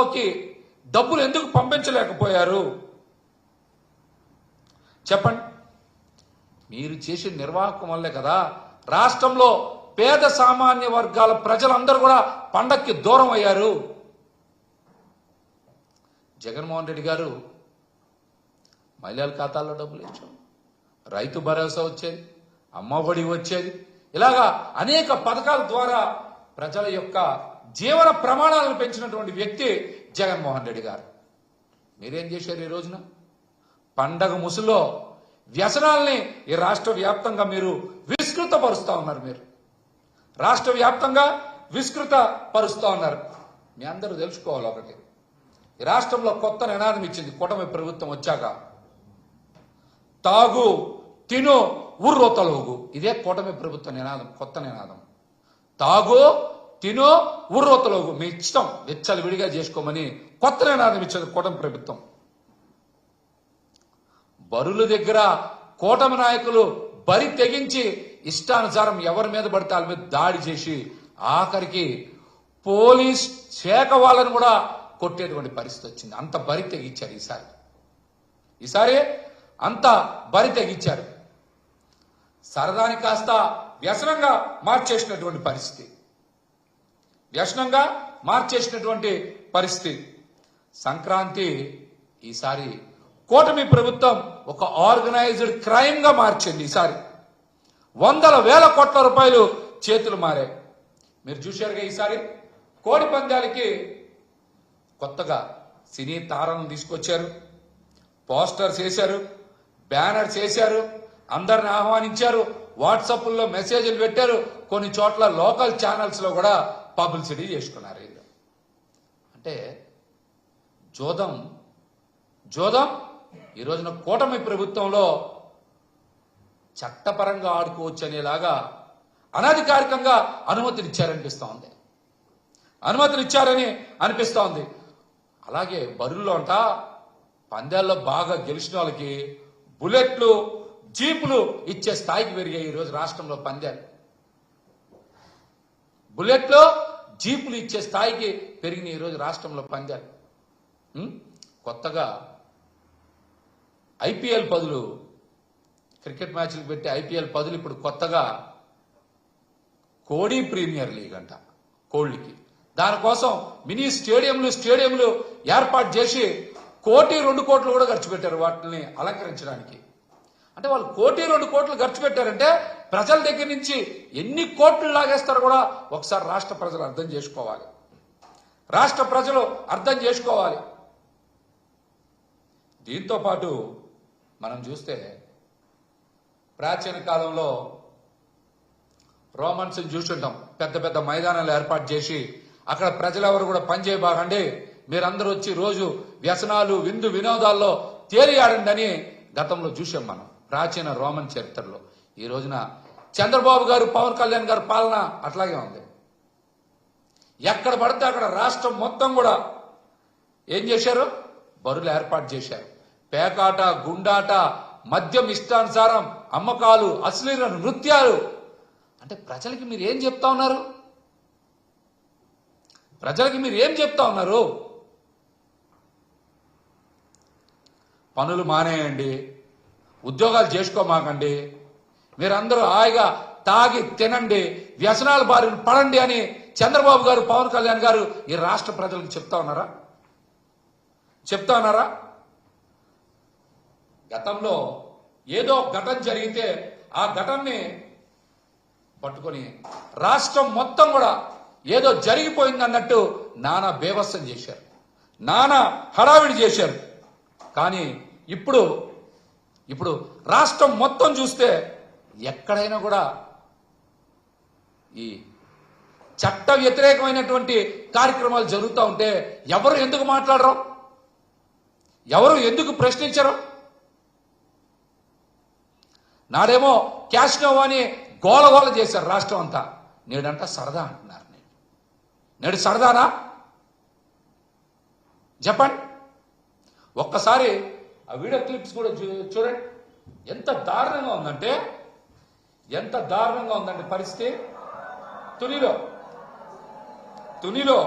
ఖాతాల్లోకి డబ్బులు ఎందుకు పంపించలేకపోయారు చెప్పండి. మీరు చేసిన నిర్వాహకం వల్లే కదా రాష్ట్రంలో పేద సామాన్య వర్గాల ప్రజలందరూ కూడా పండక్కి దూరం అయ్యారు. జగన్మోహన్ రెడ్డి గారు మహిళల ఖాతాల్లో డబ్బులు ఇచ్చాం, రైతు భరోసా వచ్చేది, అమ్మఒడి వచ్చేది, ఇలాగా అనేక పథకాల ద్వారా ప్రజల యొక్క జీవన ప్రమాణాలను పెంచినటువంటి వ్యక్తి జగన్మోహన్ రెడ్డి గారు. మీరేం చేశారు ఈ రోజున? పండగ ముసులో వ్యసనాల్ని ఈ రాష్ట్ర వ్యాప్తంగా మీరు విస్తృతపరుస్తూ ఉన్నారు. మీరు రాష్ట్ర వ్యాప్తంగా విస్తృతపరుస్తూ ఉన్నారు. మీ అందరూ తెలుసుకోవాలి ఒకటి, ఈ రాష్ట్రంలో కొత్త నినాదం ఇచ్చింది కూటమి ప్రభుత్వం వచ్చాక. తాగు తిను ఉర్రొతలోగు, ఇదే కూటమి ప్రభుత్వ నినాదం, కొత్త నినాదం. తాగు తిను ఉర్రొతలోగు, మీ ఇష్టం వెచ్చలు విడిగా చేసుకోమని కొత్త నినాదం ఇచ్చింది కూటమి ప్రభుత్వం. బరుల దగ్గర కూటమి నాయకులు బరి తెగించి ఇష్టానుసారం ఎవరి మీద పడితే వాళ్ళ మీద దాడి చేసి ఆఖరికి పోలీస్ శాఖ వాళ్ళని కూడా కొట్టేటువంటి పరిస్థితి వచ్చింది. అంత బరి తెగించారు ఈసారి అంత బరి తెగించారు. సరదాని కాస్త వ్యసనంగా మార్చేసినటువంటి పరిస్థితి. సంక్రాంతి ఈసారి కూటమి ప్రభుత్వం ఒక ఆర్గనైజ్డ్ క్రైమ్ గా మార్చింది. ఈసారి వందల వేల కోట్ల రూపాయలు చేతులు మారాయి. మీరు చూశారుగా, ఈసారి కోడి పందాలకి కొత్తగా సినీ తారలను తీసుకొచ్చారు, పోస్టర్స్ వేశారు, బ్యానర్స్ వేశారు, అందరిని ఆహ్వానించారు, వాట్సాప్లో మెసేజ్లు పెట్టారు, కొన్ని చోట్ల లోకల్ ఛానల్స్ లో కూడా పబ్లిసిటీ చేసుకున్నారు. అంటే జోదం ఈ రోజున కూటమి ప్రభుత్వంలో చట్టపరంగా ఆడుకోవచ్చు అనేలాగా అనధికారికంగా అనుమతిని అనిపిస్తోంది. అలాగే బరుల్లో పందాల్లో బాగా గెలిచిన వాళ్ళకి బుల్లెట్లు, జీపులు ఇచ్చే స్థాయికి పెరిగాయి ఈరోజు రాష్ట్రంలో పందాలు. బుల్లెట్లు, జీపులు ఇచ్చే స్థాయికి పెరిగినాయి ఈరోజు రాష్ట్రంలో పందాలు. కొత్తగా ఐపీఎల్ పదులు, క్రికెట్ మ్యాచ్లు పెట్టి ఐపీఎల్ పదులు ఇప్పుడు కొత్తగా కోడి ప్రీమియర్ లీగ్ అంట కోళ్లకి. దానికోసం మినీ స్టేడియంలు ఏర్పాటు చేసి 1-2 కోట్లు కూడా ఖర్చు పెట్టారు వాటిని అలంకరించడానికి. అంటే వాళ్ళు 1-2 కోట్లు ఖర్చు పెట్టారంటే ప్రజల దగ్గర నుంచి ఎన్ని కోట్లు లాగేస్తారో కూడా ఒకసారి రాష్ట్ర ప్రజలు అర్థం చేసుకోవాలి. దీంతో పాటు మనం చూస్తే ప్రాచీన కాలంలో రోమన్స్ చూసుంటాం, పెద్ద పెద్ద మైదానాలు ఏర్పాటు చేసి అక్కడ ప్రజలెవరు కూడా పనిచేయబాగండి, మీరందరూ వచ్చి రోజు వ్యసనాలు విందు వినోదాల్లో తేలియాడండి అని గతంలో చూసాం మనం ప్రాచీన రోమన్ చరిత్రలో. ఈ రోజున చంద్రబాబు గారు, పవన్ కళ్యాణ్ గారు పాలన అట్లాగే ఉంది. ఎక్కడ పడితే అక్కడ రాష్ట్రం మొత్తం కూడా ఏం చేశారు? బరులు ఏర్పాటు చేశారు. పేకాట, గుండాట, మద్యం ఇష్టానుసారం అమ్మకాలు, అశ్లీల నృత్యాలు. అంటే ప్రజలకి మీరు ఏం చెప్తా ఉన్నారు? పనులు మానేయండి, ఉద్యోగాలు చేసుకోమాకండి, మీరందరూ హాయిగా తాగి తినండి, వ్యసనాల బారిన పడండి అని చంద్రబాబు గారు, పవన్ కళ్యాణ్ గారు ఈ రాష్ట్ర ప్రజలకు చెప్తా ఉన్నారా? గతంలో ఏదో ఘటన జరిగితే ఆ ఘటనని పట్టుకొని రాష్ట్రం మొత్తం కూడా ఏదో జరిగిపోయింది అన్నట్టు నానా బేవస్సం చేశారు, నానా హడావిడి చేశారు. కానీ ఇప్పుడు రాష్ట్రం మొత్తం చూస్తే ఎక్కడైనా కూడా ఈ చట్ట వ్యతిరేకమైనటువంటి కార్యక్రమాలు జరుగుతూ ఉంటే ఎవరు ఎందుకు మాట్లాడరు? ఎవరు ఎందుకు ప్రశ్నించరు? నాడేమో క్యాష్ నో అని గోలగోల చేశారు రాష్ట్రం అంతా, నేడంట సరదా అంటున్నారు. నేడు సరదానా చెప్పండి? ఒక్కసారి ఆ వీడియో క్లిప్స్ కూడా చూడండి. ఎంత దారుణంగా ఉందంటే పరిస్థితి. తునిలో